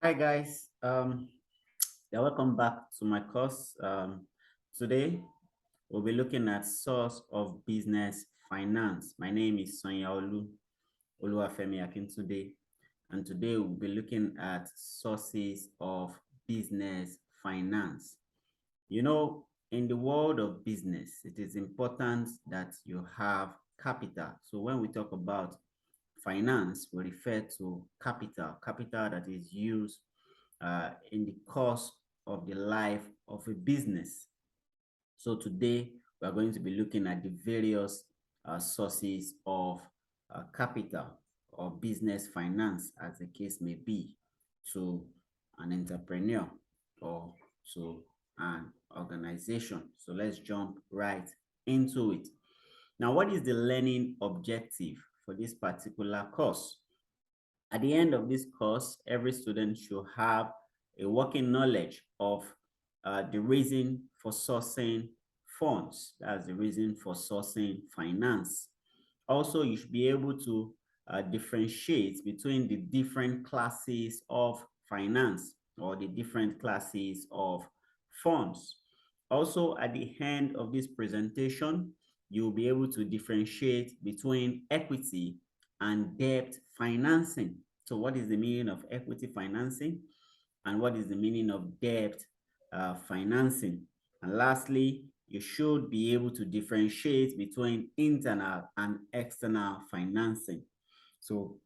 Hi guys, welcome back to my course. Today we'll be looking at source of business finance. My name is Sonia Oluwafemi Akintunde, and today we'll be looking at sources of business finance. You know, in the world of business, it is important that you have capital. So when we talk about finance, we refer to capital that is used in the course of the life of a business. So today we are going to be looking at the various sources of capital or business finance, as the case may be, to an entrepreneur or to an organization. So let's jump right into it. Now, what is the learning objective for this particular course? At the end of this course, every student should have a working knowledge of the reason for sourcing funds. That's the reason for sourcing finance. Also, you should be able to differentiate between the different classes of finance or the different classes of funds. Also, at the end of this presentation, you'll be able to differentiate between equity and debt financing. So what is the meaning of equity financing and what is the meaning of debt financing? And lastly, you should be able to differentiate between internal and external financing. So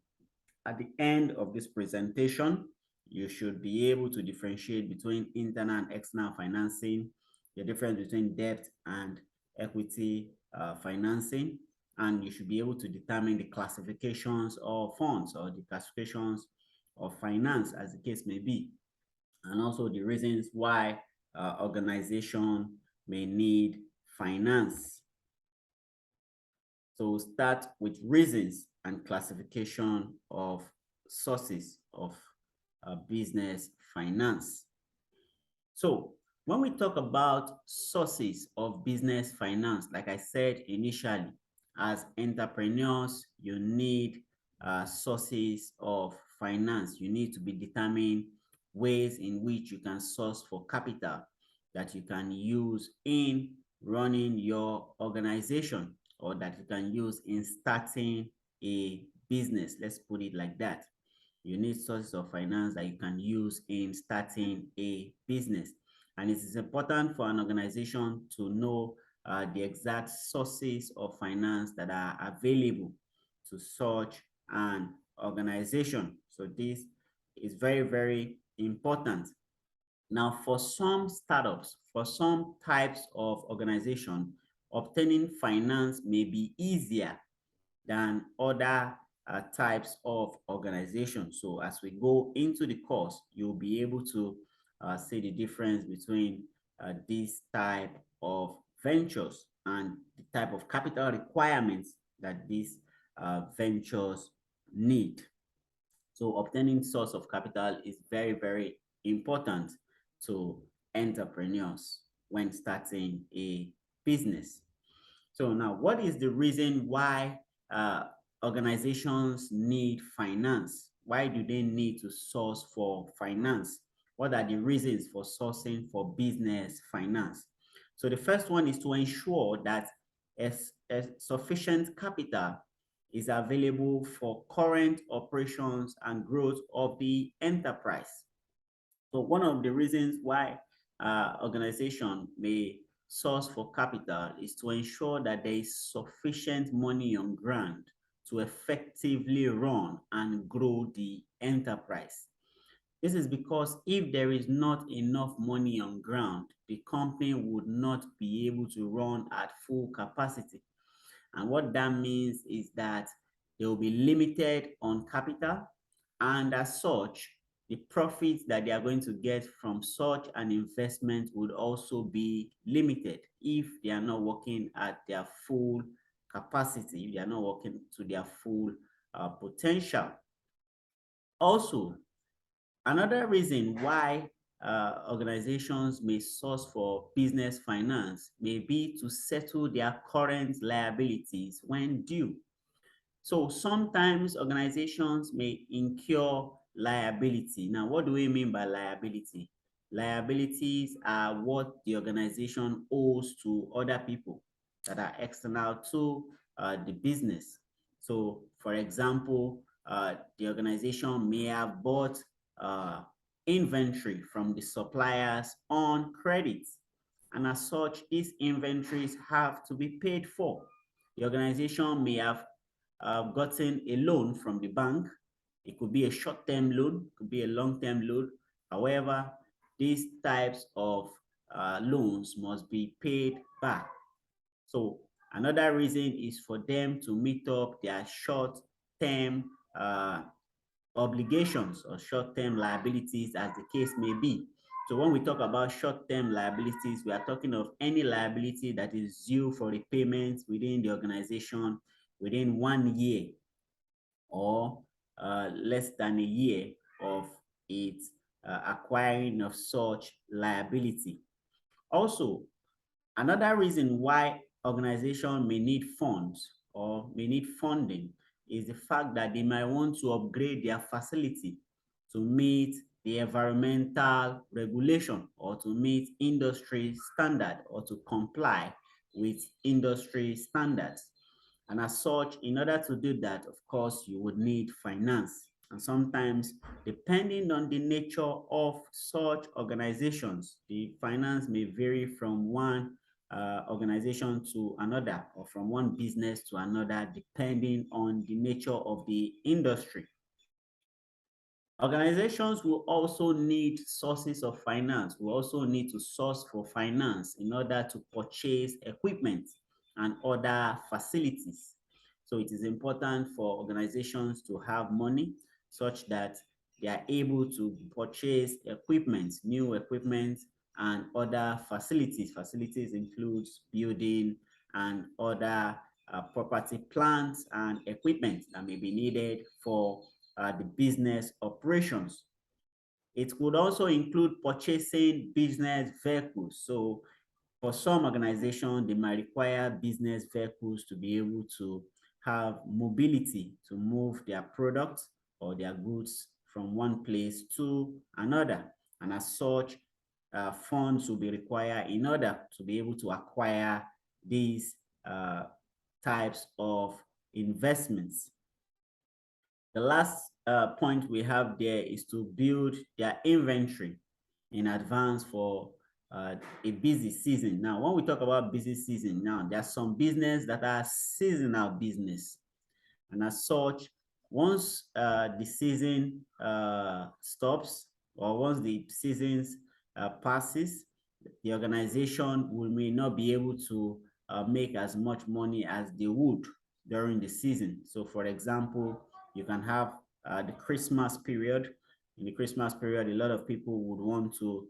at the end of this presentation, you should be able to differentiate between internal and external financing, the difference between debt and equity financing, and you should be able to determine the classifications of funds or the classifications of finance, as the case may be, and also the reasons why organization may need finance. So we'll start with reasons and classification of sources of business finance. So when we talk about sources of business finance, like I said initially, as entrepreneurs, you need sources of finance. You need to be determining ways in which you can source for capital that you can use in running your organization or that you can use in starting a business. Let's put it like that. You need sources of finance that you can use in starting a business. And it is important for an organization to know the exact sources of finance that are available to such an organization. So this is very, very important. Now, for some startups, for some types of organization, obtaining finance may be easier than other types of organizations. So as we go into the course, you'll be able to see the difference between this type of ventures and the type of capital requirements that these ventures need. So obtaining source of capital is very, very important to entrepreneurs when starting a business. So now, what is the reason why uh, organizations need finance? Why do they need to source for finance? What are the reasons for sourcing for business finance? So the first one is to ensure that a sufficient capital is available for current operations and growth of the enterprise. So one of the reasons why organization may source for capital is to ensure that there is sufficient money on ground to effectively run and grow the enterprise. This is because if there is not enough money on ground, the company would not be able to run at full capacity. And what that means is that they will be limited on capital, and as such, the profits that they are going to get from such an investment would also be limited if they are not working at their full capacity, if they are not working to their full potential. Also, another reason why organizations may source for business finance may be to settle their current liabilities when due. So sometimes organizations may incur liability. Now, what do we mean by liability? Liabilities are what the organization owes to other people that are external to the business. So, for example, the organization may have bought uh, inventory from the suppliers on credit. And as such, these inventories have to be paid for. The organization may have gotten a loan from the bank. It could be a short-term loan, it could be a long-term loan. However, these types of loans must be paid back. So another reason is for them to meet up their short-term obligations or short-term liabilities, as the case may be. So when we talk about short-term liabilities, we are talking of any liability that is due for repayment within the organization within 1 year or less than a year of its acquiring of such liability. Also, another reason why organization may need funds or may need funding is the fact that they might want to upgrade their facility to meet the environmental regulation or to meet industry standard or to comply with industry standards. And as such, in order to do that, of course, you would need finance. And sometimes, depending on the nature of such organizations, the finance may vary from one organization to another or from one business to another, depending on the nature of the industry. Organizations will also need sources of finance, will also need to source for finance in order to purchase equipment and other facilities. So it is important for organizations to have money such that they are able to purchase equipment, new equipment, and other facilities. Facilities includes building and other property plants and equipment that may be needed for the business operations. It could also include purchasing business vehicles. So for some organizations, they might require business vehicles to be able to have mobility to move their products or their goods from one place to another. And as such, funds will be required in order to be able to acquire these types of investments. The last point we have there is to build their inventory in advance for a busy season. Now, when we talk about busy season, now there are some business that are seasonal business. And as such, once the season stops or once the seasons passes, the organization may not be able to make as much money as they would during the season. So for example, you can have the Christmas period. In the Christmas period, a lot of people would want to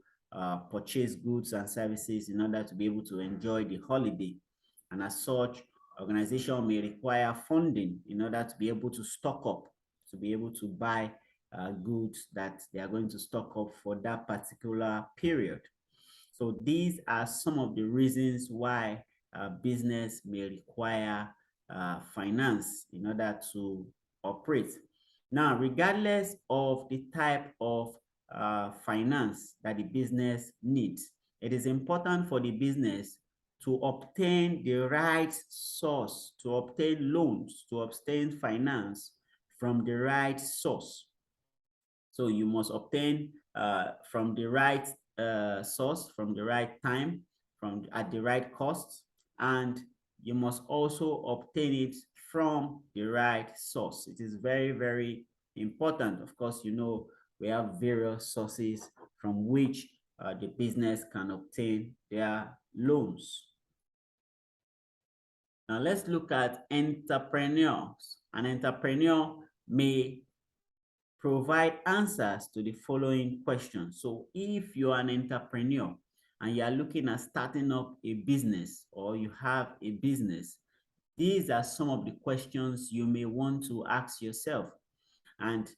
purchase goods and services in order to be able to enjoy the holiday. And as such, organization may require funding in order to be able to stock up, to be able to buy goods that they are going to stock up for that particular period. So these are some of the reasons why business may require finance in order to operate. Now, regardless of the type of finance that the business needs, it is important for the business to obtain the right source, to obtain loans, to obtain finance from the right source. So you must obtain from the right source, from the right time, from at the right cost, and you must also obtain it from the right source. It is very, very important. Of course, you know, we have various sources from which the business can obtain their loans. Now let's look at entrepreneurs. An entrepreneur may provide answers to the following questions. So if you're an entrepreneur and you are looking at starting up a business or you have a business, these are some of the questions you may want to ask yourself. And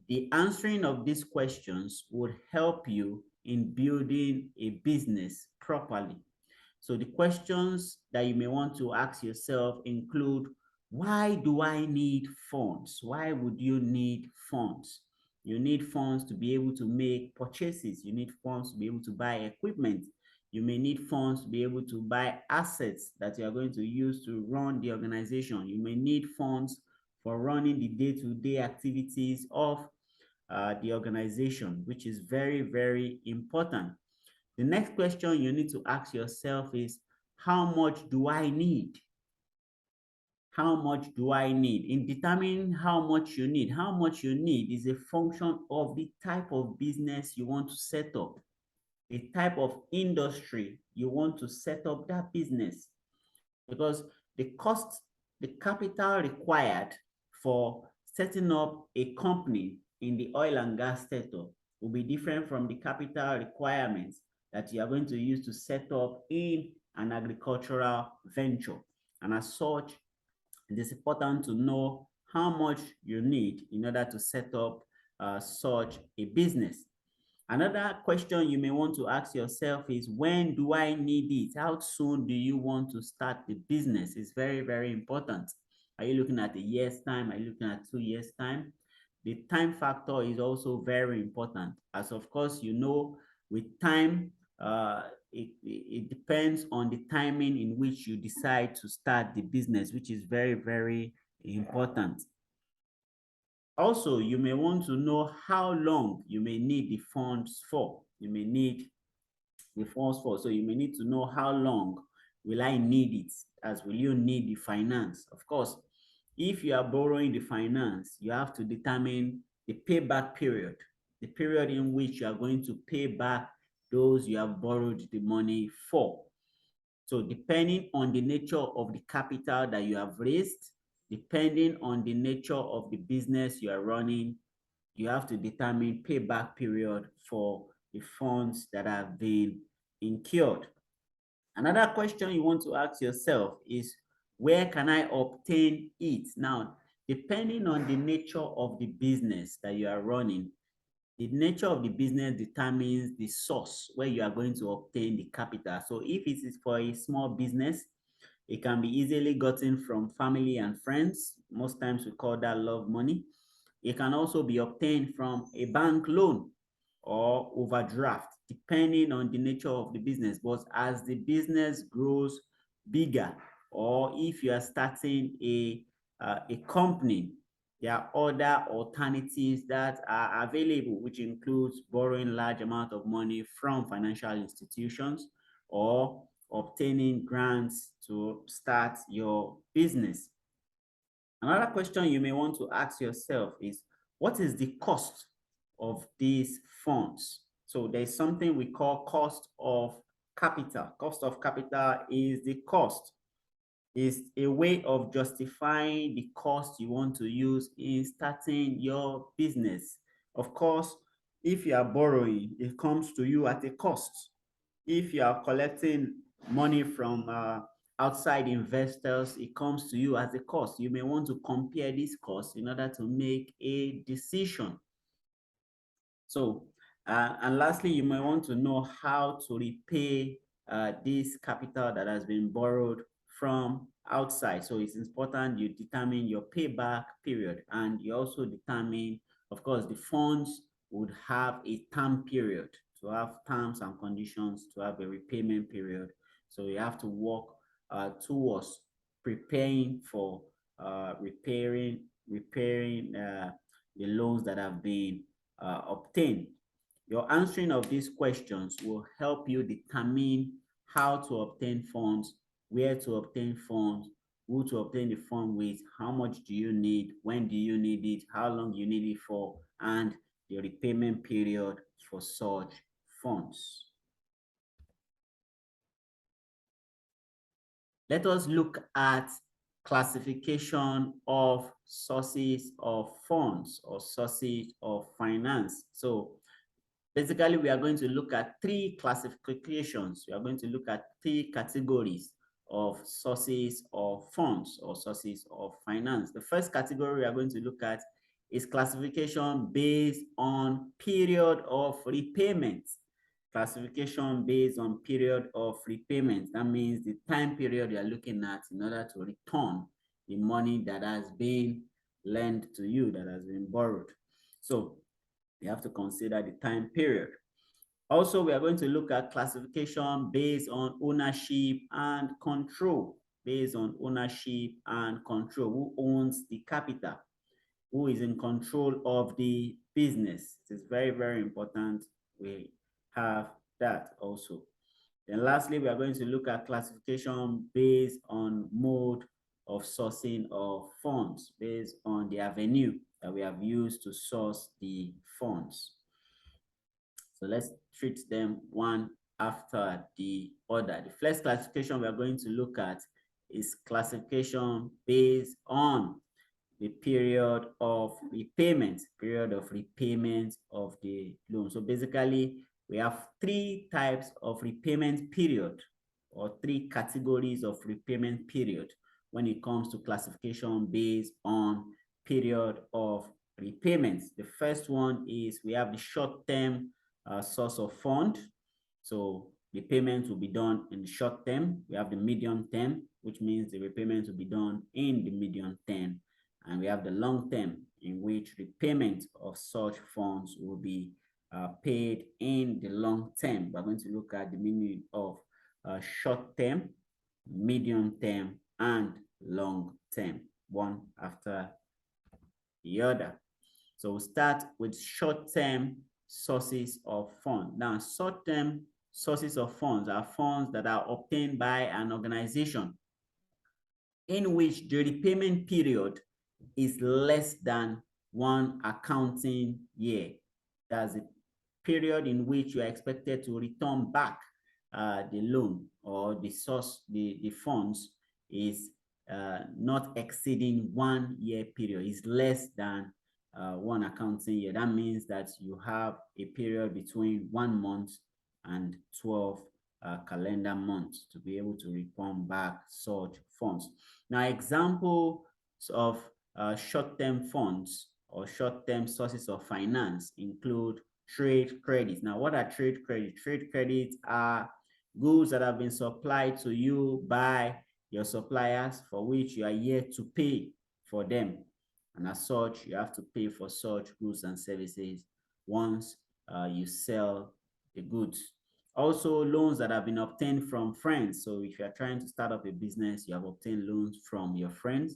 the answering of these questions would help you in building a business properly. So the questions that you may want to ask yourself include, why do I need funds? Why would you need funds? You need funds to be able to make purchases. You need funds to be able to buy equipment. You may need funds to be able to buy assets that you are going to use to run the organization. You may need funds for running the day-to-day activities of the organization, which is very, very important. The next question you need to ask yourself is, how much do I need? How much do I need? In determining how much you need is a function of the type of business you want to set up, the type of industry you want to set up that business. Because the cost, the capital required for setting up a company in the oil and gas sector will be different from the capital requirements that you are going to use to set up in an agricultural venture. And as such, it is important to know how much you need in order to set up such a business. Another question you may want to ask yourself is, when do I need it? How soon do you want to start the business? It's very, very important. Are you looking at a year's time? Are you looking at 2 years' time? The time factor is also very important. As of course, you know, with time, it depends on the timing in which you decide to start the business, which is very, very important. Also, you may want to know how long you may need the funds for. You may need the funds for. So you may need to know how long will I need it, as will you need the finance. Of course, if you are borrowing the finance, you have to determine the payback period, the period in which you are going to pay back those you have borrowed the money for. So depending on the nature of the capital that you have raised, depending on the nature of the business you are running, you have to determine payback period for the funds that have been incurred. Another question you want to ask yourself is, where can I obtain it? Now, depending on the nature of the business that you are running, the nature of the business determines the source where you are going to obtain the capital. So if it is for a small business, it can be easily gotten from family and friends. Most times we call that love money. It can also be obtained from a bank loan or overdraft, depending on the nature of the business. But as the business grows bigger, or if you are starting a company, there are other alternatives that are available, which includes borrowing large amount of money from financial institutions or obtaining grants to start your business. Another question you may want to ask yourself is, what is the cost of these funds? So there's something we call cost of capital. Cost of capital is the cost, is a way of justifying the cost you want to use in starting your business. Of course, if you are borrowing, it comes to you at a cost. If you are collecting money from outside investors, it comes to you as a cost. You may want to compare these costs in order to make a decision. So, and lastly, you may want to know how to repay this capital that has been borrowed from outside. So it's important you determine your payback period, and you also determine, of course, the funds would have a term period, to have terms and conditions, to have a repayment period. So you have to work towards preparing for repairing the loans that have been obtained. Your answering of these questions will help you determine how to obtain funds, where to obtain funds, who to obtain the fund with, how much do you need, when do you need it, how long you need it for, and the repayment period for such funds. Let us look at classification of sources of funds or sources of finance. So basically, we are going to look at three classifications. We are going to look at three categories of sources of funds or sources of finance. The first category we are going to look at is classification based on period of repayment. Classification based on period of repayment. That means the time period you are looking at in order to return the money that has been lent to you, that has been borrowed. So You have to consider the time period. Also, we are going to look at classification based on ownership and control. Based on ownership and control. Who owns the capital? Who is in control of the business? It is very, very important we have that also. Then lastly, we are going to look at classification based on mode of sourcing of funds, based on the avenue that we have used to source the funds. So let's treat them one after the other. The first classification we are going to look at is classification based on the period of repayment of the loan. So basically, we have three types of repayment period, or three categories of repayment period when it comes to classification based on period of repayments. The first one is we have the short-term source of fund. So the payment will be done in the short term. We have the medium term, which means the repayment will be done in the medium term. And we have the long term, in which repayment of such funds will be paid in the long term. We're going to look at the meaning of short term, medium term, and long term, one after the other. So we'll start with short-term sources of funds. Now, short-term sources of funds are funds that are obtained by an organization in which the repayment period is less than one accounting year. That's a period in which you are expected to return back the loan, or the source, the funds is not exceeding 1 year period, is less than one accounting year. That means that you have a period between 1 month and 12 calendar months to be able to return back such funds. Now, examples of short-term funds or short-term sources of finance include trade credits. Now, what are trade credits? Trade credits are goods that have been supplied to you by your suppliers, for which you are yet to pay for them. And as such, you have to pay for such goods and services once you sell the goods. Also, loans that have been obtained from friends. So if you are trying to start up a business, you have obtained loans from your friends.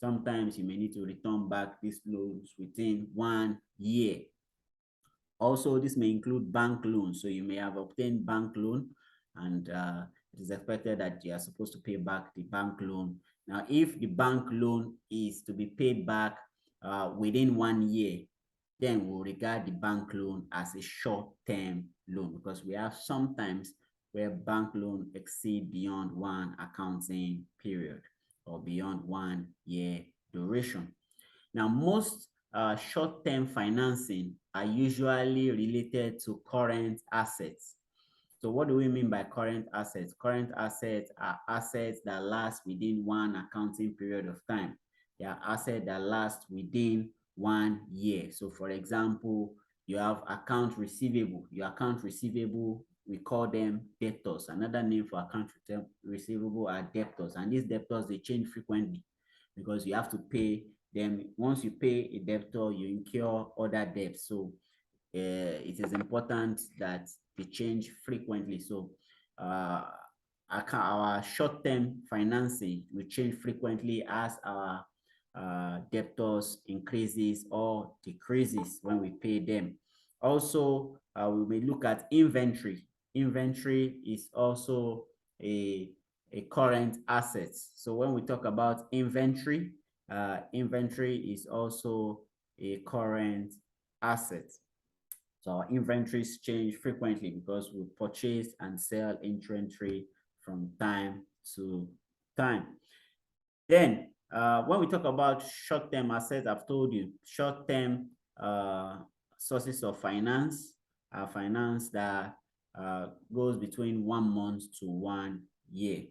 Sometimes you may need to return back these loans within 1 year. Also, this may include bank loans. So you may have obtained bank loan, and it is expected that you are supposed to pay back the bank loan. Now, if the bank loan is to be paid back within 1 year, then we'll regard the bank loan as a short-term loan, because we have sometimes where bank loan exceed beyond one accounting period or beyond 1 year duration. Now, most short-term financing are usually related to current assets. So what do we mean by current assets? Current assets are assets that last within one accounting period of time. They are assets that last within 1 year. So for example, you have account receivable. Your account receivable, we call them debtors. Another name for account receivable are debtors. And these debtors, they change frequently because you have to pay them. Once you pay a debtor, you incur other debts. So it is important that they change frequently. So our short-term financing will change frequently as our debtors increases or decreases when we pay them. Also, we may look at inventory. Inventory is also a current asset. So when we talk about inventory, inventory is also a current asset. So our inventories change frequently because we purchase and sell inventory from time to time. Then, when we talk about short-term assets, I've told you, short-term sources of finance are finance that goes between 1 month to 1 year.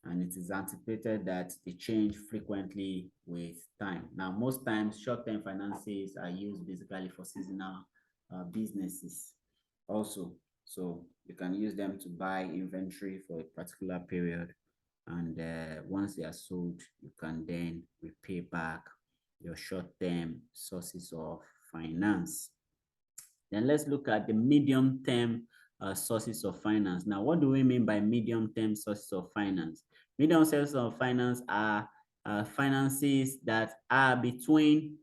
And it is anticipated that they change frequently with time. Now, most times, short-term finances are used basically for seasonal businesses also. So you can use them to buy inventory for a particular period. And once they are sold, you can then repay back your short-term sources of finance. Then let's look at the medium-term sources of finance. Now, what do we mean by medium-term sources of finance? Medium sources of finance are finances that are between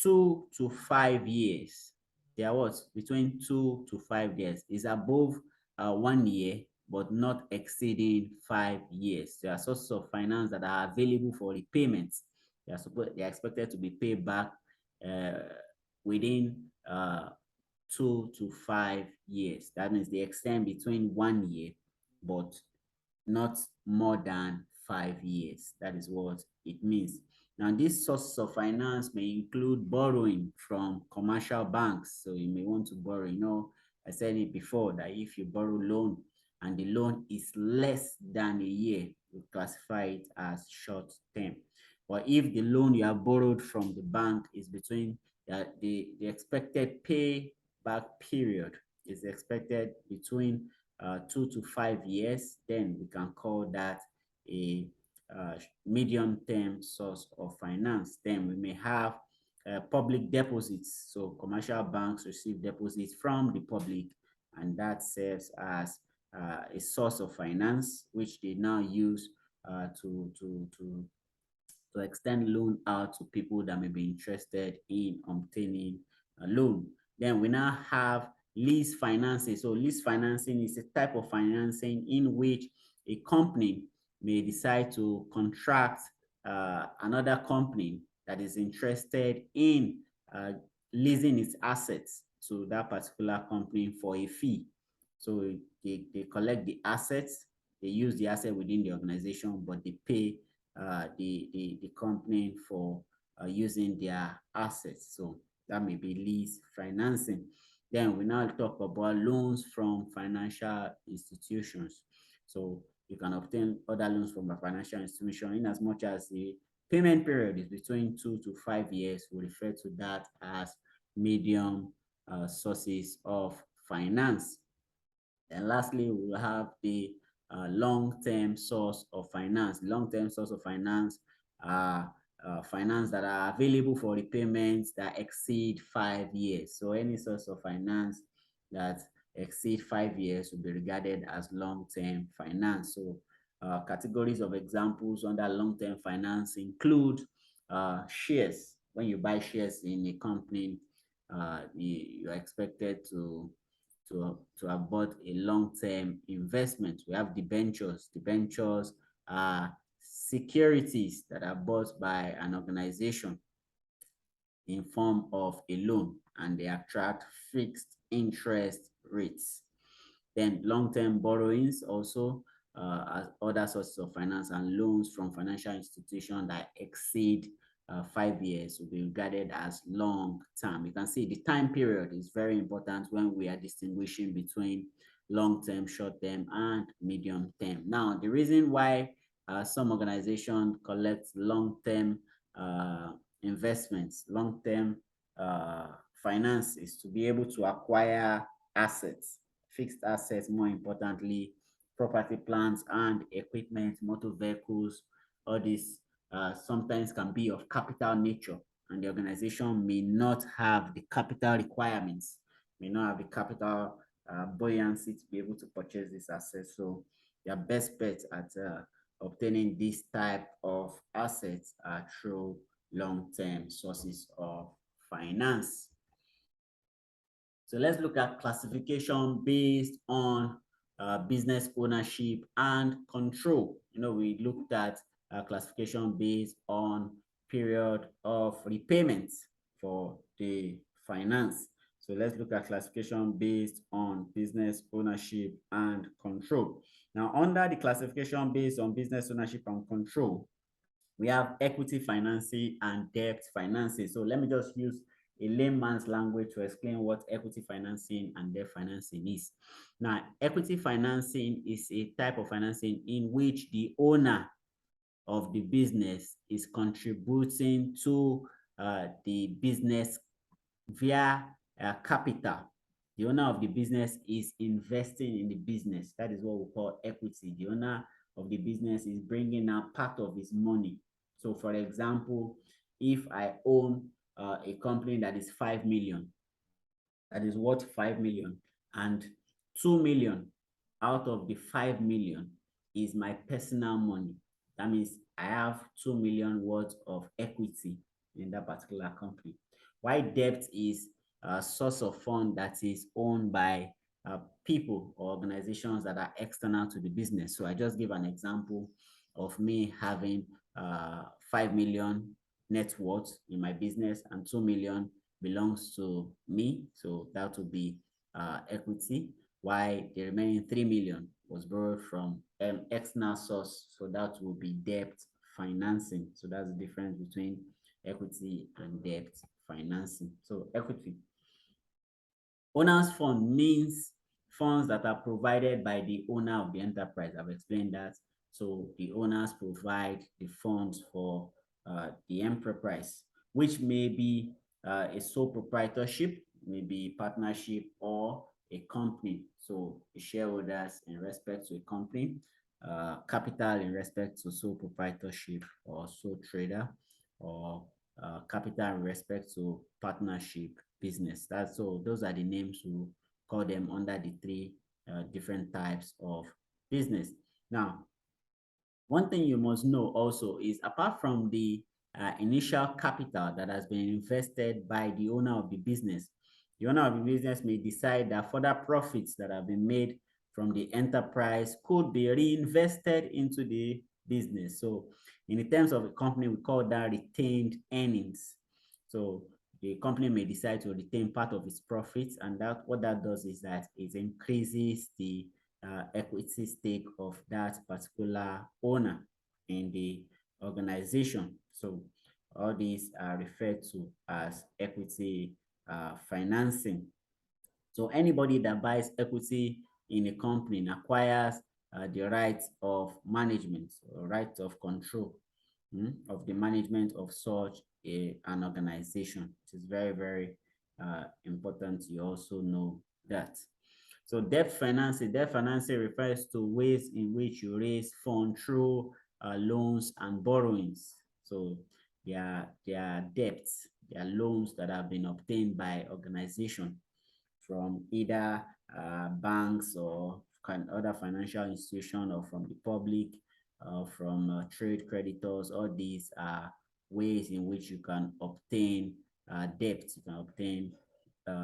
2 to 5 years. They are what? Between 2 to 5 years. Is above 1 year, but not exceeding 5 years. There are sources of finance that are available for repayments. They are expected to be paid back uh, within 2 to 5 years. That means they extend between 1 year, but not more than 5 years. That is what it means. Now, these sources of finance may include borrowing from commercial banks. So you may want to borrow, I said it before that if you borrow loan and the loan is less than a year, we classify it as short term. But if the loan you have borrowed from the bank is between the expected payback period is expected between 2 to 5 years, then we can call that a medium-term source of finance. Then we may have public deposits. So commercial banks receive deposits from the public, and that serves as a source of finance, which they now use to extend loan out to people that may be interested in obtaining a loan. Then we now have lease financing. So lease financing is a type of financing in which a company may decide to contract another company that is interested in leasing its assets to that particular company for a fee. So they collect the assets, they use the asset within the organization, but they pay the company for using their assets. So that may be lease financing. Then we now talk about loans from financial institutions. So you can obtain other loans from a financial institution in as much as the payment period is between 2 to 5 years. We refer to that as medium sources of finance. And lastly, we will have the long-term source of finance. Long-term source of finance are finance that are available for repayments that exceed 5 years. So any source of finance that exceed 5 years will be regarded as long-term finance. So categories of examples under long-term finance include shares. When you buy shares in a company, you're expected to have bought a long-term investment. We have debentures. Debentures are securities that are bought by an organization in form of a loan, and they attract fixed interest rates. Then long-term borrowings also as other sources of finance, and loans from financial institutions that exceed 5 years will be regarded as long term. You can see the time period is very important when we are distinguishing between long term, short term, and medium term. Now, the reason why some organizations collect long term investments, long term finance, is to be able to acquire assets, fixed assets, more importantly, property, plants, and equipment, motor vehicles. All these sometimes can be of capital nature, and the organization may not have the capital requirements, may not have the capital buoyancy to be able to purchase this asset. So their best bet at obtaining this type of assets are through long-term sources of finance. So let's look at classification based on business ownership and control. We looked at classification based on period of repayment for the finance. So let's look at classification based on business ownership and control. Now, under the classification based on business ownership and control, we have equity financing and debt financing. So let me just use a layman's language to explain what equity financing and debt financing is. Now, equity financing is a type of financing in which the owner of the business is contributing to the business via capital. The owner of the business is investing in the business. That is what we call equity. The owner of the business is bringing out part of his money. So, for example, if I own a company that is 5 million, that is worth 5 million, and 2 million out of the 5 million is my personal money. That means I have 2 million worth of equity in that particular company. Why debt is a source of fund that is owned by people or organizations that are external to the business. So I just give an example of me having 5 million net worth in my business and 2 million belongs to me. So that would be equity, while the remaining 3 million was borrowed from an external source. So that will be debt financing. So that's the difference between equity and debt financing. So equity. Owner's fund means funds that are provided by the owner of the enterprise. I've explained that. So the owners provide the funds for the enterprise, which may be a sole proprietorship, maybe partnership, or a company. So the shareholders in respect to a company, capital in respect to sole proprietorship or sole trader, or capital in respect to partnership business. That's so those are the names we call them under the three different types of business. Now, one thing you must know also is apart from the initial capital that has been invested by the owner of the business, the owner of the business may decide that further profits that have been made from the enterprise could be reinvested into the business. So in the terms of a company, we call that retained earnings. So the company may decide to retain part of its profits, and that what that does is that it increases the equity stake of that particular owner in the organization. So all these are referred to as equity financing. So anybody that buys equity in a company acquires the right of management or right of control of the management of such an organization. It is very, very important you also know that. So debt financing refers to ways in which you raise funds through loans and borrowings. So they are debts, they are loans that have been obtained by organization from either banks or other financial institution or from the public, from trade creditors. All these are ways in which you can obtain debt, you can obtain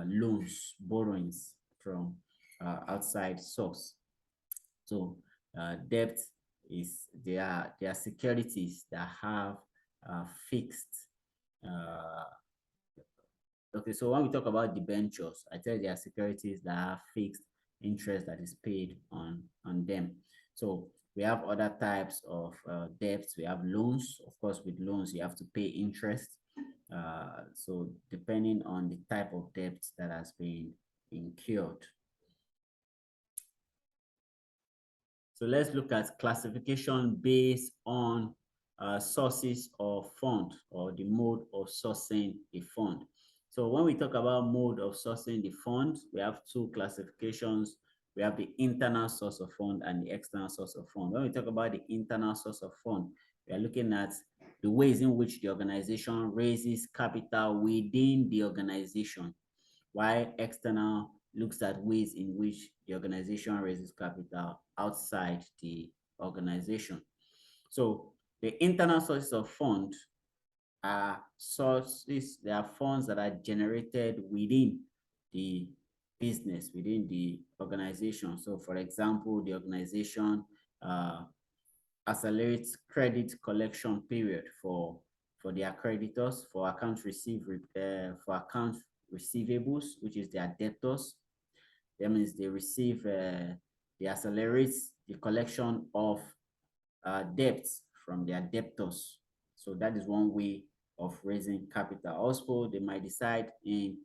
loans, borrowings from outside source. So debt is they are securities that have fixed okay, so when we talk about debentures, I tell you there are securities that have fixed interest that is paid on them. So we have other types of debts. We have loans. Of course, with loans, you have to pay interest. So depending on the type of debt that has been incurred. So let's look at classification based on sources of fund or the mode of sourcing a fund. So when we talk about mode of sourcing the fund, we have two classifications. We have the internal source of fund and the external source of fund. When we talk about the internal source of fund, we are looking at the ways in which the organization raises capital within the organization, while external looks at ways in which the organization raises capital outside the organization. So the internal sources of fund are sources, they are funds that are generated within the business, within the organization. So for example, the organization accelerates credit collection period for their creditors, for account receivables, which is their debtors. That means they receive, they accelerate the collection of debts from their debtors. So that is one way of raising capital. Also, they might decide in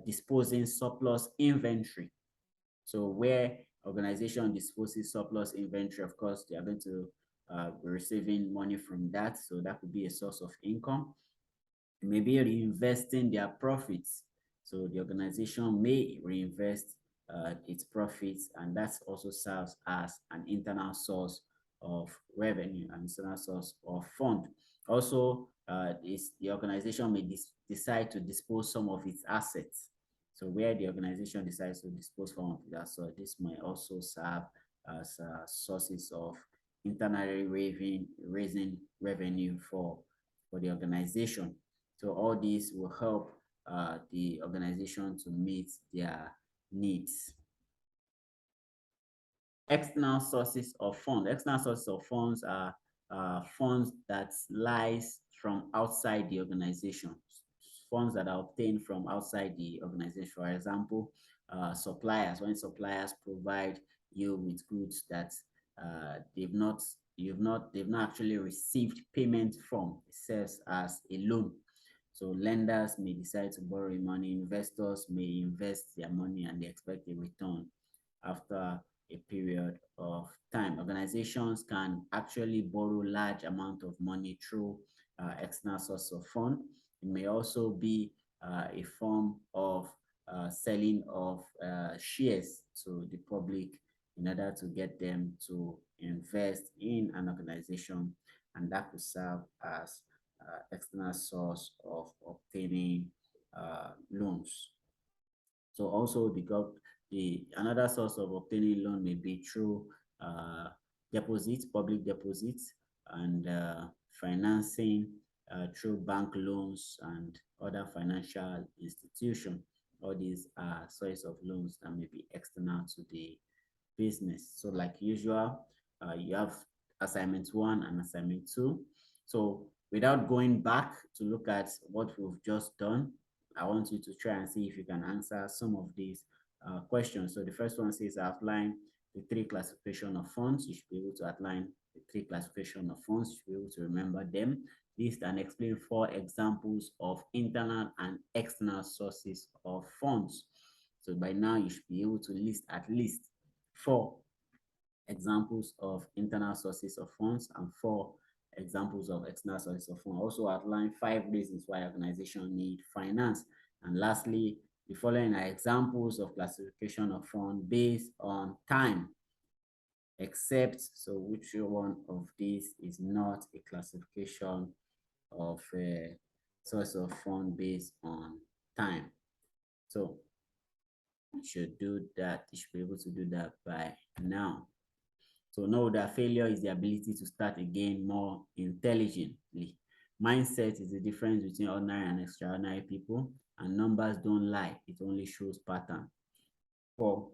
disposing surplus inventory. So where organization disposes surplus inventory, of course, they are going to be receiving money from that. So that could be a source of income. Maybe reinvesting their profits. So the organization may reinvest its profits, and that also serves as an internal source of revenue, an internal source of fund. Also, the organization may decide to dispose some of its assets. So where the organization decides to dispose funds of that sort, this may also serve as sources of internally raising revenue for the organization. So all these will help the organization to meet their needs. External sources of funds. External sources of funds are funds that lies from outside the organization. Funds that are obtained from outside the organization. For example, suppliers. When suppliers provide you with goods that they've not actually received payment from, it serves as a loan. So lenders may decide to borrow money, investors may invest their money and they expect a return after a period of time. Organizations can actually borrow large amount of money through external source of fund. It may also be a form of selling of shares to the public in order to get them to invest in an organization, and that could serve as external source of obtaining loans. So also the another source of obtaining loan may be through deposits, public deposits, and financing through bank loans and other financial institutions. All these are sources of loans that may be external to the business. So like usual, you have assignment 1 and assignment 2. So without going back to look at what we've just done, I want you to try and see if you can answer some of these questions. So the first one says outline the 3 classification of funds. You should be able to outline the 3 classification of funds. You should be able to remember them. List and explain 4 examples of internal and external sources of funds. So by now you should be able to list at least 4 examples of internal sources of funds and 4 examples of external sources of funds. Also outline 5 reasons why organizations need finance. And lastly, the following are examples of classification of funds based on time, except, so which one of these is not a classification of a source of fund based on time? So you should do that. You should be able to do that by now. So know that failure is the ability to start again more intelligently. Mindset is the difference between ordinary and extraordinary people, and numbers don't lie. It only shows pattern. For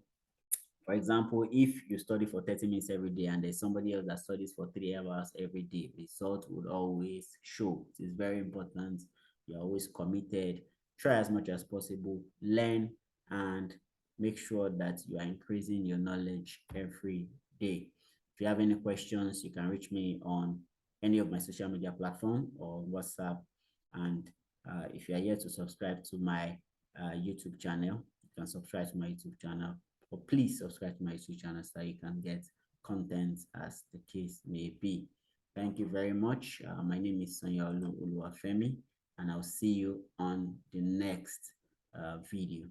example, if you study for 30 minutes every day and there's somebody else that studies for 3 hours every day, result would always show. It is very important. You're always committed. Try as much as possible. Learn and make sure that you are increasing your knowledge every day. If you have any questions, you can reach me on any of my social media platform or WhatsApp. And if you are here to subscribe to my YouTube channel, you can subscribe to my YouTube channel. Or please subscribe to my YouTube channel so that you can get content as the case may be. Thank you very much. My name is Sonia Oluwafemi, and I'll see you on the next video.